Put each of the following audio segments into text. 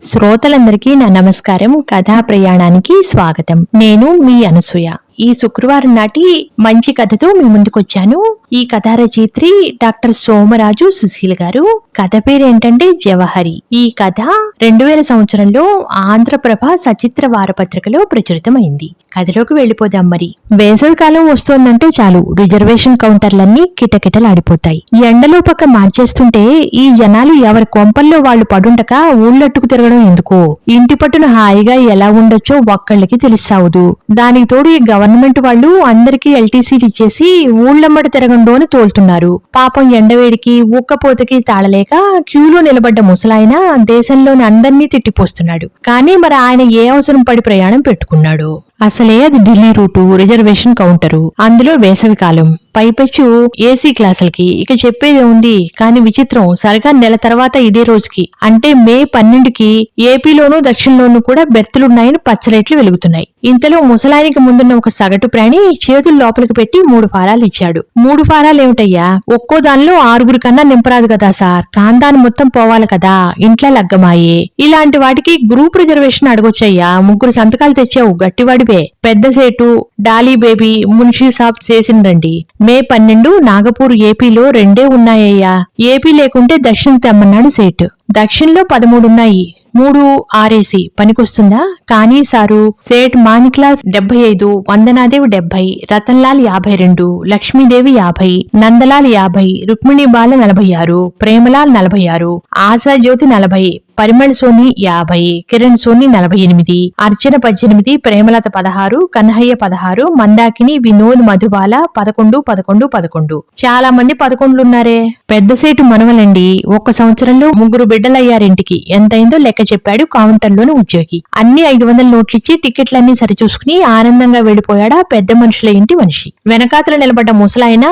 శ్రోతలందరికీ నా నమస్కారం. కథా ప్రయాణానికి స్వాగతం. నేను మీ అనసూయ. ఈ శుక్రవారం నాటి మంచి కథతో మీ ముందుకొచ్చాను. ఈ కథా రచయిత్రి డాక్టర్ సోమరాజు సుశీల గారు. కథ పేరేంటంటే జవహరి. ఈ కథ 2000 సంవత్సరంలో ఆంధ్రప్రభ సచిత్ర వారపత్రికలో ప్రచురితమైంది. కథలోకి వెళ్లిపోదాం. మరి వేసవికాలం వస్తోందంటే చాలు రిజర్వేషన్ కౌంటర్లన్నీ కిటకిటలాడిపోతాయి. ఎండలో పక్క మార్చేస్తుంటే ఈ జనాలు ఎవరి కొంపల్లో వాళ్ళు పడుండక ఊళ్ళట్టుకు తిరగడం ఎందుకో, ఇంటి పట్టున హాయిగా ఎలా ఉండొచ్చో ఒక్కళ్ళకి తెలిసావుదు. దానికి తోడు ఈ గవర్నమెంట్ వాళ్ళు అందరికీ ఎల్టీసీలు ఇచ్చేసి ఊళ్లమ్మట తిరగండోని తోలుతున్నారు. పాపం ఎండవేడికి ఉక్కపోతకి తాళలేక క్యూలో నిలబడ్డ ముసలాయన దేశంలోని అందర్నీ తిట్టిపోస్తున్నాడు. కానీ మరి ఆయన ఏ అవసరం పడి ప్రయాణం పెట్టుకున్నాడు? అసలే అది ఢిల్లీ రూటు, రిజర్వేషన్ కౌంటరు, అందులో వేసవికాలం, పైపెచ్చు ఏసీ క్లాసులకి. ఇక చెప్పేదే ఉంది. కాని విచిత్రం, సరిగా నెల తర్వాత ఇదే రోజుకి అంటే మే 12కి ఏపీలోనూ దక్షిణలోనూ కూడా బెర్తులున్నాయని పచ్చలైట్లు వెలుగుతున్నాయి. ఇంతలో ముసలాయనికి ముందున్న ఒక సగటు ప్రాణి చేతులు లోపలికి పెట్టి 3 ఫారాలు ఇచ్చాడు. 3 ఫారాలు ఏమిటయ్యా? ఒక్కో దానిలో 6 కన్నా నింపరాదు కదా సార్. కాందాన్ని మొత్తం పోవాలి కదా, ఇంట్లో లగ్గమాయే. ఇలాంటి వాటికి గ్రూప్ రిజర్వేషన్ అడగొచ్చయ్యా. 3 సంతకాలు తెచ్చావు, గట్టివాడివే. పెద్ద సేటు, డాలీ బేబీ, మున్షీ సాబ్ చేసిండ్రండి. మే 12 నాగపూర్ ఏపీలో 2 ఉన్నాయ్యా. ఏపీ లేకుంటే దక్షిణ తెమ్మన్నాడు సేటు. దక్షిణలో 13 ఉన్నాయి. 3 ఆర్ఏసీ పనికొస్తుందా? కానీ సారు, సేట్ మాణిక్లాల్ 75, వందనాదేవి 70, రతన్లాల్ 52, లక్ష్మీదేవి 50, నందలాల్ 50, రుక్మిణి బాల 46, ప్రేమలాల్ 46, ఆశాజ్యోతి 40, పరిమళ్ సోని 50, కిరణ్ సోని 48, అర్చన 18, ప్రేమలత 16, కన్హయ్య 16, మందాకిని, వినోద్, మధుబాల 11, 11, 11. చాలా మంది 11లున్నారే. పెద్ద సేటు మనవలండి. 1 సంవత్సరంలో 3 బిడ్డలయ్యారింటికి. ఎంతైందో లెక్క చెప్పాడు కౌంటర్లోని ఉద్యోగి. అన్ని 500 నోట్లిచ్చి టికెట్లన్నీ సరిచూసుకుని ఆనందంగా వెళ్లిపోయాడా పెద్ద మనుషుల ఇంటి మనిషి. వెనకాతల నిలబడ్డ ముసలాయన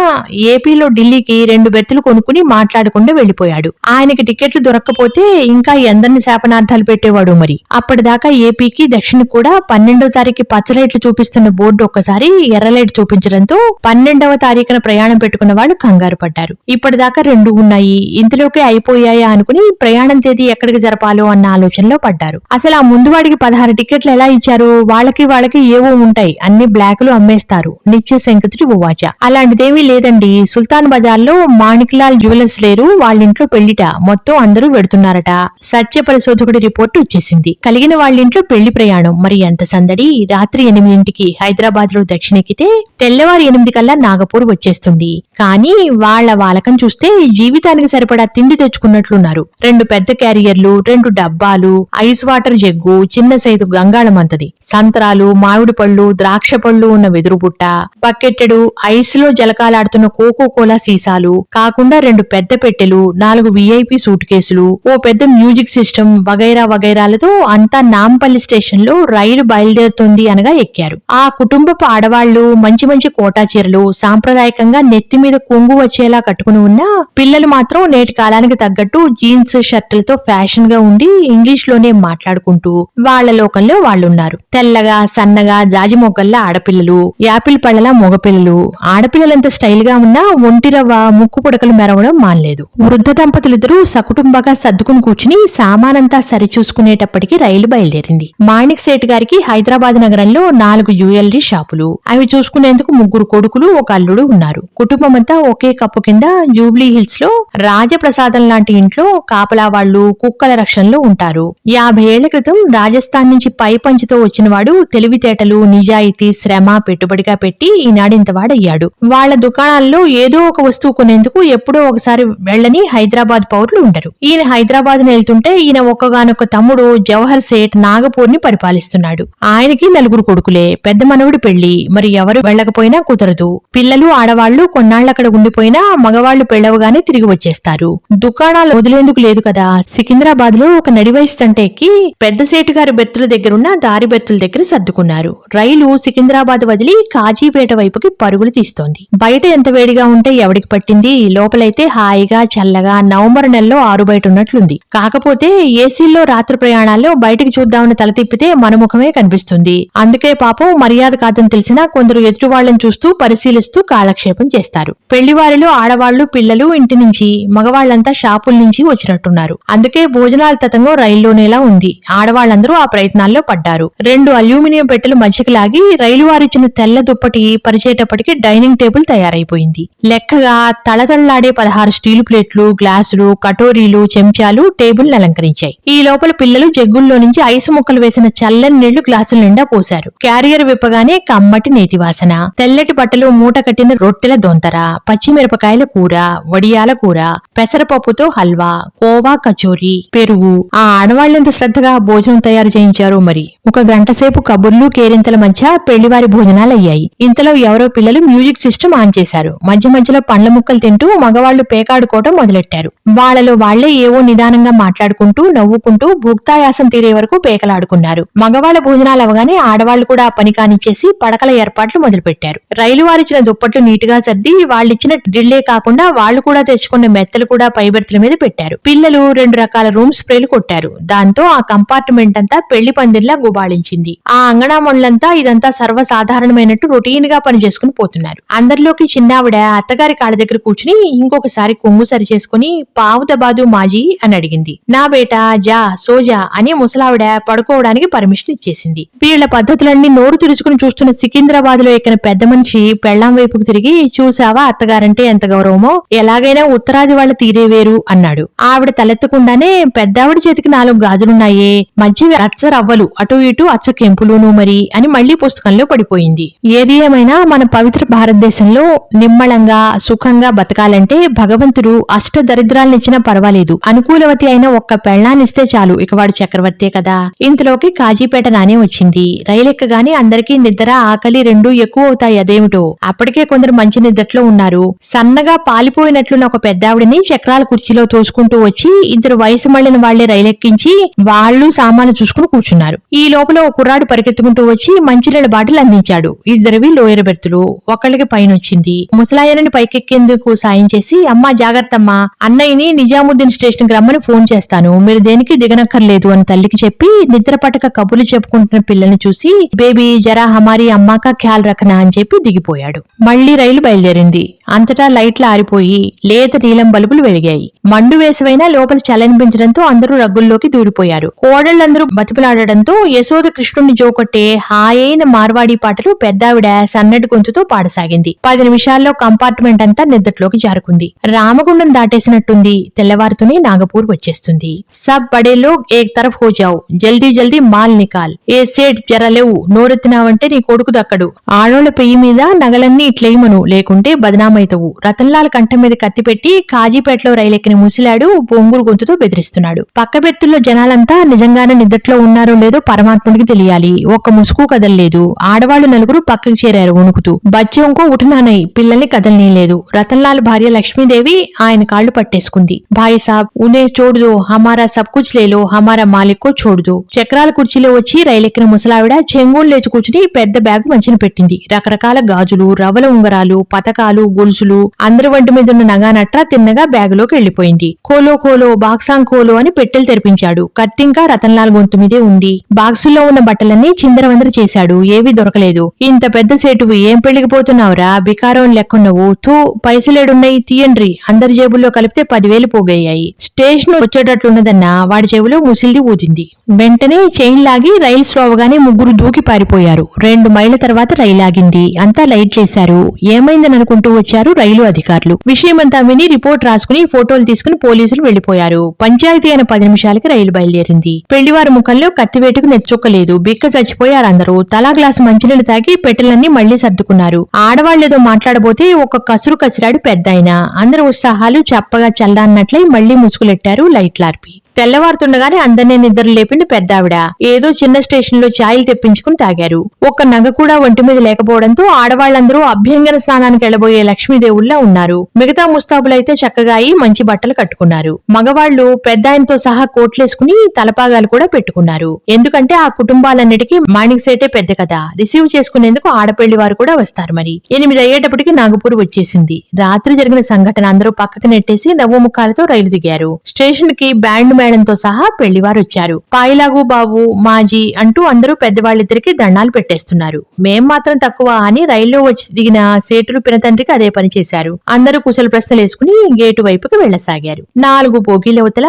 ఏపీలో ఢిల్లీకి 2 బెర్తులు కొనుక్కుని మాట్లాడకుండా వెళ్లిపోయాడు. ఆయనకి టికెట్లు దొరక్కపోతే ఇంకా ఎందరిని శాపనార్థాలు పెట్టేవాడు. మరి అప్పటిదాకా ఏపీకి దక్షిణ కూడా 12వ తారీఖు పచ్చలైట్లు చూపిస్తున్న బోర్డు ఒక్కసారి ఎర్రలైట్ చూపించడంతో 12వ తారీఖున ప్రయాణం పెట్టుకున్న వాళ్ళు కంగారు పడ్డారు. ఇప్పటిదాకా 2 ఉన్నాయి, ఇంతలోకే అయిపోయాయా అనుకుని ప్రయాణం తేదీ ఎక్కడికి జరపాలో అన్న ఆలోచనలో పడ్డారు. అసలు ఆ ముందు వాడికి 16 టికెట్లు ఎలా ఇచ్చారు? వాళ్ళకి ఏవో ఉంటాయి, అన్ని బ్లాకులు అమ్మేస్తారు. నిత్య శంకతుడి ఉవాచ. అలాంటిదేమీ లేదండి. సుల్తాన్ బజార్ లో మాణిక్లాల్ జ్యువెలర్స్ లేరు, వాళ్ళింట్లో పెళ్లిట, మొత్తం అందరూ వెడుతున్నారట. సత్య పరిశోధకుడి రిపోర్టు వచ్చేసింది. కలిగిన వాళ్ళింట్లో పెళ్లి ప్రయాణం. మరి ఎంత సందడి. రాత్రి 8ంటికి హైదరాబాద్ లో దక్షిణెక్కితే తెల్లవారు 8 కల్లా నాగపూర్ వచ్చేస్తుంది. కానీ వాళ్ళ వాలకం చూస్తే జీవితానికి సరిపడా తిండి తెచ్చుకున్నట్లున్నారు. 2 పెద్ద క్యారియర్లు, 2 డబ్బాలు, ఐస్ వాటర్ జగ్గు, చిన్న సైజు గంగాళమంతది, సంత్రాలు, మామిడి పళ్ళు, ద్రాక్ష పళ్ళు ఉన్న వెదురుబుట్ట, బకెట్టెడు ఐస్ లో జలకాలాడుతున్న కోకో కోలా సీసాలు కాకుండా 2 పెద్ద పెట్టెలు, 4 విఐపి సూట్ కేసులు, ఓ పెద్ద మ్యూజిక్ సిస్టమ్ వగైరా వగైరాలతో అంతా నాంపల్లి స్టేషన్ లో రైలు బయలుదేరుతుంది అనగా ఎక్కారు. ఆ కుటుంబపు ఆడవాళ్లు మంచి మంచి కోటా చీరలు, సాంప్రదాయకంగా నెత్తి మీద కొంగు వచ్చేలా కట్టుకుని ఉన్న పిల్లలు మాత్రం నేటి కాలానికి తగ్గట్టు జీన్స్ షర్టులతో ఫ్యాషన్ గా ఉండి ఇంగ్లీష్ లోనే మాట్లాడుకుంటూ వాళ్ల లోకంలో వాళ్లున్నారు. తెల్లగా సన్నగా జాజి మొగ్గల్లా ఆడపిల్లలు, యాపిల్ పళ్ళలా మగపిల్లలు. ఆడపిల్లలంత స్టైల్ గా ఉన్నా ఒంటిరవ్వ ముక్కు పుడకలు మెరవడం మానలేదు. వృద్ధ దంపతులిద్దరూ సకుటుంబగా సర్దుకుని కూర్చుని సామానంతా సరిచూసుకునేటప్పటికి రైలు బయలుదేరింది. మాణిక్ సేట్ గారికి హైదరాబాద్ నగరంలో 4 జ్యువెలరీ షాపులు, అవి చూసుకునేందుకు 3 కొడుకులు, 1 అల్లుడు ఉన్నారు. కుటుంబమంతా ఒకే కప్పు కింద జూబ్లీ హిల్స్ లో రాజప్రసాదం లాంటి ఇంట్లో కాపలా వాళ్లు, కుక్కల రక్షణలో ఉంటారు. 50 ఏళ్ల క్రితం రాజస్థాన్ నుంచి పై పంచితో వచ్చినవాడు తెలివితేటలు, నిజాయితీ, శ్రమ పెట్టుబడిగా పెట్టి ఈనాడింతవాడయ్యాడు. వాళ్ల దుకాణాల్లో ఏదో ఒక వస్తువు కొనేందుకు ఎప్పుడో ఒకసారి వెళ్లని హైదరాబాద్ పౌరులు ఉండరు. ఈయన హైదరాబాద్ వెళ్తుంటే ఈయన ఒక్కగానొక్క తమ్ముడు జవహర్ సేట్ నాగపూర్ ని పరిపాలిస్తున్నాడు. ఆయనకి 4 కొడుకులే. పెద్ద మనవుడి పెళ్లి. మరి ఎవరు వెళ్లకపోయినా కుదరదు. పిల్లలు ఆడవాళ్లు కొన్నాళ్లక్కడ ఉండిపోయినా మగవాళ్లు పెళ్లవగానే తిరిగి వచ్చేస్తారు. దుకాణాలు వదిలేందుకు లేదు కదా. సికింద్రాబాద్ లో ఒక నడివయసు తంటే ఎక్కి పెద్ద సేటు గారి బెర్తుల దగ్గరున్న దారి బెర్తుల దగ్గర సర్దుకున్నారు. రైలు సికింద్రాబాద్ వదిలి కాజీపేట వైపుకి పరుగులు తీస్తోంది. బయట ఎంత వేడిగా ఉంటే ఎవడికి పట్టింది. లోపలైతే హాయిగా చల్లగా నవంబర్ నెలలో ఆరు బయట ఉన్నట్లుంది. కాకపోతే ఏసీల్లో రాత్రి ప్రయాణాల్లో బయటికి చూద్దామని తల తిప్పితే మన ముఖమే కనిపిస్తుంది. అందుకే పాపం మర్యాద కాదని తెలిసినా కొందరు ఎదుటి వాళ్లను చూస్తూ పరిశీలిస్తూ కాలక్షేపం చేస్తారు. పెళ్లివారిలో ఆడవాళ్లు, పిల్లలు ఇంటి నుంచి, మగవాళ్లంతా షాపుల నుంచి వచ్చినట్టున్నారు. అందుకే భోజనాల తతంగం రైల్లోనేలా ఉంది. ఆడవాళ్లందరూ ఆ ప్రయత్నాల్లో పడ్డారు. 2 అల్యూమినియం పెట్టెలు మధ్యకి లాగి రైలు వారిచ్చిన తెల్ల దుప్పటి పరిచేటప్పటికి డైనింగ్ టేబుల్ తయారైపోయింది. లెక్కగా తళతళలాడే 16 స్టీలు ప్లేట్లు, గ్లాసులు, కటోరీలు, చెంచాలు టేబుల్ అలంకరించాయి. ఈ లోపల పిల్లలు జగ్గుల్లో నుంచి ఐసు ముక్కలు వేసిన చల్లని నీళ్లు గ్లాసుల నిండా పోశారు. క్యారియర్ విప్పగానే కమ్మటి నేతి వాసన, తెల్లటి బట్టలు, మూట కట్టిన రొట్టెల దొంతర, పచ్చిమిరపకాయల కూర, వడియాల కూర, పెసరపప్పుతో హల్వా, కోవా, కచోరీ, పెరుగు. ఆ ఆడవాళ్లెంత శ్రద్ధగా భోజనం తయారు చేయించారో మరి. 1 గంట సేపు కబుర్లు, కేరింతల మధ్య పెళ్లివారి భోజనాలయ్యాయి. ఇంతలో ఎవరో పిల్లలు మ్యూజిక్ సిస్టమ్ ఆన్ చేశారు. మధ్య మధ్యలో పండ్ల ముక్కలు తింటూ మగవాళ్లు పేకాడుకోవటం మొదలెట్టారు. వాళ్లలో వాళ్లే ఏవో నిదానంగా మాట్లాడుకుంటూ నవ్వుకుంటూ భుక్తాయాసం తీరే వరకు పేకలాడుకున్నారు. మగవాళ్ల భోజనాలు అవగానే ఆడవాళ్లు కూడా పని కానిచ్చేసి పడకల ఏర్పాట్లు మొదలుపెట్టారు. రైలు వారిచ్చిన దుప్పట్లు నీటుగా సర్ది వాళ్ళిచ్చిన డ్రిల్లే కాకుండా వాళ్లు కూడా తెచ్చుకున్న మెత్తలు కూడా పైబెర్తుల మీద పెట్టారు. పిల్లలు 2 రకాల రూమ్ స్ప్రేలు కొట్టారు. దాంతో ఆ కంపార్ట్మెంట్ అంతా పెళ్లి పందిర్లా గుబాళించింది. ఆ అంగనామణులంతా ఇదంతా సర్వసాధారణమైనట్టు రొటీన్ గా పని చేసుకుని పోతున్నారు. అందరిలోకి చిన్నావిడ అత్తగారి కాళ్ళ దగ్గర కూర్చుని ఇంకొకసారి కొంగు సరి చేసుకుని పావుతబాదు మాజీ అని అడిగింది. నా బేటా జా సోజా అని ముసలావిడ పడుకోవడానికి పర్మిషన్ ఇచ్చేసింది. వీళ్ల పద్ధతులన్నీ నోరు తెరుచుకుని చూస్తున్న సికింద్రాబాద్ లో ఎక్కిన పెద్ద మనిషి పెళ్లాం వైపుకు తిరిగి, చూసావా అత్తగారంటే ఎంత గౌరవమో, ఎలాగైనా ఉత్తరాది వాళ్ళ తీరే వేరు అన్నాడు. ఆవిడ తలెత్తకుండానే, పెద్దావిడ చేతికి 4 గాజులున్నాయే, మధ్య అచ్చ రవ్వలు, అటు ఇటు అచ్చ కెంపులును మరి అని మళ్లీ పుస్తకంలో పడిపోయింది. ఏది ఏమైనా మన పవిత్ర భారతదేశంలో నిమ్మళంగా సుఖంగా బతకాలంటే భగవంతుడు అష్ట దరిద్రాలనిచ్చినా పర్వాలేదు, అనుకూలవతి అయిన ఒక్క పెళ్లాన్నిస్తే చాలు, ఇక వాడు చక్రవర్తే కదా. ఇంతలోకి కాజీపేట నానే వచ్చింది. రైలెక్కగానే అందరికీ నిద్ర, ఆకలి 2 ఎక్కువ అవుతాయి. అదేమిటో అప్పటికే కొందరు మంచి నిద్రలో ఉన్నారు. సన్నగా పాలిపోయినట్లున్న ఒక పెద్దావిడిని చక్రాల కుర్చీలో తోసుకుంటూ వచ్చి 2 వయసు మళ్లిన వాళ్లే రైలెక్కించి వాళ్లు సామాను చూసుకుని కూర్చున్నారు. ఈ లోపల ఒక కుర్రాడు పరిగెత్తుకుంటూ వచ్చి మంచినీళ్ల బాటిల్ అందించాడు. 2 లోయర్ బెర్తులు, ఒకళ్ళకి పైనొచ్చింది. ముసలాయనని పైకెక్కేందుకు సాయం చేసి, అమ్మా జాగ్రత్తమ్మా, అన్నయ్యని నిజాముద్దీన్ స్టేషన్ కి రమ్మని ఫోన్ చేస్తాను, మీరు దేనికి దిగనక్కర్లేదు అని తల్లికి చెప్పి నిద్ర పట్టక కబుర్లు చెప్పుకుంటున్న పిల్లని చూసి, బేబీ జరా హమారీ అమ్మాకా ఖ్యాల్ రఖనా అని చెప్పి దిగిపోయాడు. మళ్లీ రైలు బయలుదేరింది. అంతటా లైట్లు ఆరిపోయి లేత నీలం బల్బులు వెలిగాయి. మండు వేసవైనా లోపల చలనిపించడంతో అందరూ రగ్గుల్లోకి దూరిపోయారు. కోడళ్లందరూ బతిపులాడడంతో యశోద కృష్ణుణ్ణి జోకొట్టే హాయైన మార్వాడి పాటలు పెద్దావిడ సన్నటి గొంతుతో పాడసాగింది. 10 నిమిషాల్లో కంపార్ట్మెంట్ అంతా నిద్దట్లోకి జారుకుంది. రామగుండం దాటేసినట్టుంది. తెల్లవారుతూనే నాగపూర్ వచ్చేస్తుంది. సబ్ బడే లోగ్ ఏక్ తరఫ్ హో జావ్, జల్దీ జల్దీ మాల్ నికాల్, ఏ సేట్ జరలేవు, నోరెత్తినావంటే నీ కొడుకు దక్కడు, ఆడోళ్ల పెయ్యి మీద నగలన్నీ ఇట్లేయమను, లేకుంటే బదనామైతవు. రతన్లాల్ కంఠం మీద కత్తి పెట్టి కాజీపేటలో రైలెక్కిన ముసిలాడు బొంగురు గొంతుతో బెదిరిస్తున్నాడు. పక్క బెర్తుల్లో జనాలంతా నిజంగానే నిద్దట్లో ఉన్నారో లేదో పరమాత్ముడికి తెలియాలి. ఒక్క ముసుగు కదల్లేదు. ఆడవాళ్లు 4 పక్కకి చేరారు వణుకుతూ. బచ్చంకో ఉఠనానై పిల్లల్ని కదలనీయలేదు. రతన్లాల్ భార్య లక్ష్మీదేవి ఆయన కాళ్లు పట్టేసుకుంది. భాయ్ సాబ్ ఉనే చోడుదో, హమారా సబ్ కుచ్ లేలో, హమారా మాలిక్కో చోడుదో. చక్రాల కుర్చీలో వచ్చి రైలెక్కిన ముసలావిడ చెంగూలు లేచి కూర్చుని పెద్ద బ్యాగు మంచిన పెట్టింది. రకరకాల గాజులు, రవల ఉంగరాలు, పతకాలు, గొలుసులు, అందరి వంటి మీద ఉన్న నగానట్రా తిన్నగా బ్యాగులోకి వెళ్లిపోయింది. ఖోలో ఖోలో బాక్సాంగ్ ఖోలో అని పెట్టెలు తెరిపించాడు. కత్తింకా రతన్లాల్ గొంతు మీదే ఉంది. బాక్సుల్లో ఉన్న బట్టలన్నీ చిందరవందర చేశాడు. ఏవీ దొరకలేదు. ఇంత పెద్ద సేటువి ఏం పెళ్లికి పోతున్నావురా, బికారం లెక్కున్నవు, తూ పైసలేడున్నాయి తీయండ్రి. అందరి జేబుల్లో కలిపితే 10,000 పోగయ్యాయి. స్టేషన్ వచ్చేటట్లున్నదన్నా వాడి చెవులో ముసిల్ది ఊదింది. వెంటనే చైన్ లాగి రైలు స్లోవగానే 3 దూకి పారిపోయారు. 2 మైళ్ల తర్వాత రైలాగింది. అంతా లైట్లేశారు. ఏమైందని అనుకుంటూ వచ్చారు రైలు అధికారులు. విషయమంతా విని రిపోర్ట్ రాసుకుని ఫోటోలు తీసుకుని పోలీసులు వెళ్లిపోయారు. పంచాయతీ అయిన 10 నిమిషాలకి రైలు బయలుదేరింది. పెళ్లివారి ముఖంలో కత్తివేటుకు నెచ్చుక్కలేదు. బిక్క చచ్చిపోయారందరూ. తలా గ్లాసు మంచినీళ్లు తాగి పెట్టెలన్నీ మళ్లీ సర్దుకున్నారు. ఆడవాళ్లేదో మాట్లాడబోతే ఒక కసురు కసిరాడు పెద్దాయన. అందరి ఉత్సాహాలు చప్పగా చల్లాన్నట్లయి మళ్లీ ముసుగులెట్టారు లైట్లార్పి. తెల్లవారుతుండగానే అందరినీ నిద్ర లేపింది పెద్దావిడ. ఏదో చిన్న స్టేషన్ లో ఛాయలు తెప్పించుకుని తాగారు. ఒక్క నగ కూడా ఒంటి మీద లేకపోవడంతో ఆడవాళ్లందరూ అభ్యంగన స్నానానికి వెళ్లబోయే లక్ష్మీదేవుల్లా ఉన్నారు. మిగతా ముస్తాబులైతే చక్కగా మంచి బట్టలు కట్టుకున్నారు. మగవాళ్లు పెద్దాయనతో సహా కోట్లేసుకుని తలపాగాలు కూడా పెట్టుకున్నారు. ఎందుకంటే ఆ కుటుంబాలన్నిటికీ మాణిక్ సేటే పెద్ద కదా. రిసీవ్ చేసుకునేందుకు ఆడపెళ్లి వారు కూడా వస్తారు. మరి 8 అయ్యేటప్పటికి నాగపూర్ వచ్చేసింది. రాత్రి జరిగిన సంఘటన అందరూ పక్కకి నెట్టేసి నవ్వు ముఖాలతో రైలు దిగారు. స్టేషన్ కి బ్యాండ్ మేళంతో సహా పెళ్లివారు వచ్చారు. పాయిలాగు బాబు, మాజీ అంటూ అందరూ పెద్దవాళ్ళిద్దరికి దండాలు పెట్టేస్తున్నారు. మేం మాత్రం తక్కువ అని రైల్లో వచ్చి దిగిన సేటులు పినతండ్రికి అదే పని చేశారు. అందరూ కుశల ప్రశ్నలు వేసుకుని గేటు వైపుకి వెళ్లసాగారు. 4 బోగీలవతల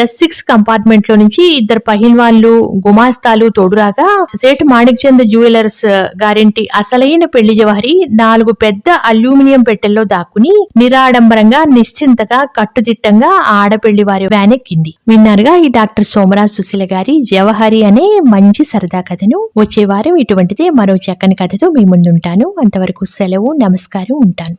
S6 కంపార్ట్మెంట్ లో నుంచి ఇద్దరు పహిల్వాన్లు, గుమాస్తాలు తోడురాగా సేటు మాణిక్ చంద్ జ్యువెలర్స్ గారింటి అసలైన పెళ్లి జవహరి 4 పెద్ద అల్యూమినియం పెట్టెల్లో దాక్కుని నిరాడంబరంగా నిశ్చింతగా కట్టుదిట్టంగా ఆడపెళ్లి వారి వ్యాన్ ఎక్కింది. విన్నారుగా ఈ డాక్టర్ సోమరాజ్ సుశీల గారి జవహరి అనే మంచి సరదా కథను. వచ్చే వారం ఇటువంటిదే మరో చక్కని కథతో మీ ముందుంటాను. అంతవరకు సెలవు, నమస్కారం, ఉంటాను.